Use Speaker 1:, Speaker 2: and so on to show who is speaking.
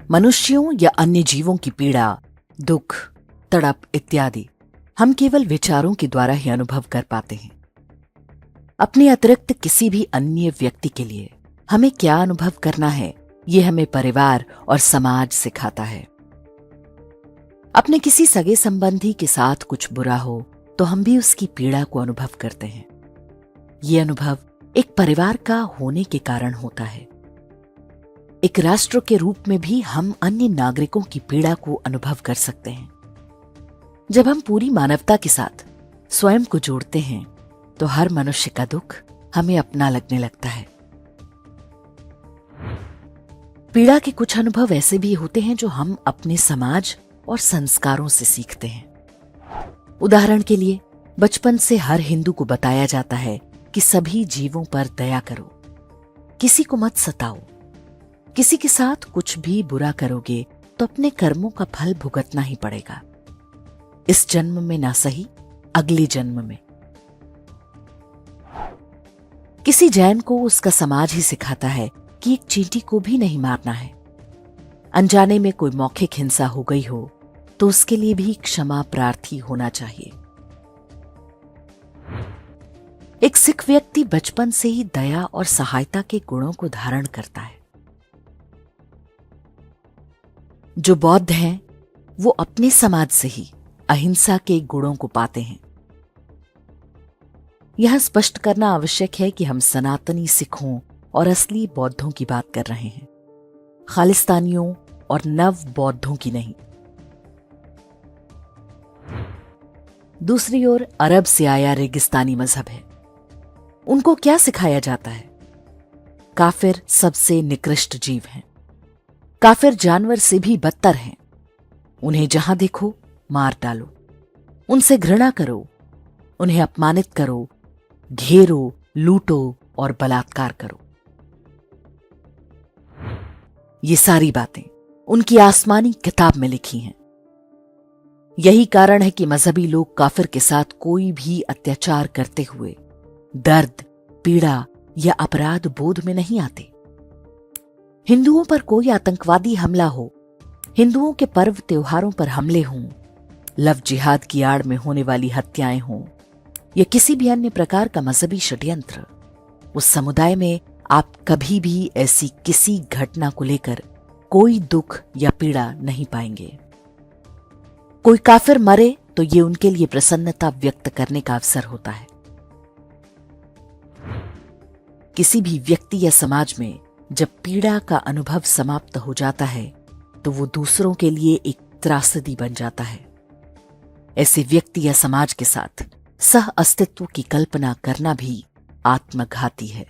Speaker 1: मनुष्यों या अन्य जीवों की पीड़ा, दुख, तड़प इत्यादि हम केवल विचारों के द्वारा ही अनुभव कर पाते हैं। अपने अतिरिक्त किसी भी अन्य व्यक्ति के लिए हमें क्या अनुभव करना है, ये हमें परिवार और समाज सिखाता है। अपने किसी सगे संबंधी के साथ कुछ बुरा हो तो हम भी उसकी पीड़ा को अनुभव करते हैं। ये अनुभव एक परिवार का होने के कारण होता है। एक राष्ट्र के रूप में भी हम अन्य नागरिकों की पीड़ा को अनुभव कर सकते हैं। जब हम पूरी मानवता के साथ स्वयं को जोड़ते हैं तो हर मनुष्य का दुख हमें अपना लगने लगता है। पीड़ा के कुछ अनुभव ऐसे भी होते हैं जो हम अपने समाज और संस्कारों से सीखते हैं। उदाहरण के लिए, बचपन से हर हिंदू को बताया जाता है कि सभी जीवों पर दया करो, किसी को मत सताओ। किसी के साथ कुछ भी बुरा करोगे तो अपने कर्मों का फल भुगतना ही पड़ेगा, इस जन्म में ना सही अगले जन्म में। किसी जैन को उसका समाज ही सिखाता है कि एक चींटी को भी नहीं मारना है। अनजाने में कोई मौखिक हिंसा हो गई हो तो उसके लिए भी क्षमा प्रार्थी होना चाहिए। एक सिख व्यक्ति बचपन से ही दया और सहायता के गुणों को धारण करता है। जो बौद्ध हैं वो अपने समाज से ही अहिंसा के गुणों को पाते हैं। यह स्पष्ट करना आवश्यक है कि हम सनातनी सिखों और असली बौद्धों की बात कर रहे हैं, खालिस्तानियों और नव बौद्धों की नहीं। दूसरी ओर अरब से आया रेगिस्तानी मजहब है। उनको क्या सिखाया जाता है? काफिर सबसे निकृष्ट जीव हैं। काफिर जानवर से भी बदतर हैं। उन्हें जहां देखो मार डालो, उनसे घृणा करो, उन्हें अपमानित करो, घेरो, लूटो और बलात्कार करो। ये सारी बातें उनकी आसमानी किताब में लिखी हैं। यही कारण है कि मजहबी लोग काफिर के साथ कोई भी अत्याचार करते हुए दर्द, पीड़ा या अपराध बोध में नहीं आते। हिंदुओं पर कोई आतंकवादी हमला हो, हिंदुओं के पर्व त्योहारों पर हमले हों, लव जिहाद की आड़ में होने वाली हत्याएं हों या किसी भी अन्य प्रकार का मजहबी षड्यंत्र, उस समुदाय में आप कभी भी ऐसी किसी घटना को लेकर कोई दुख या पीड़ा नहीं पाएंगे। कोई काफिर मरे तो ये उनके लिए प्रसन्नता व्यक्त करने का अवसर होता है। किसी भी व्यक्ति या समाज में जब पीड़ा का अनुभव समाप्त हो जाता है तो वो दूसरों के लिए एक त्रासदी बन जाता है। ऐसे व्यक्ति या समाज के साथ सह अस्तित्व की कल्पना करना भी आत्मघाती है।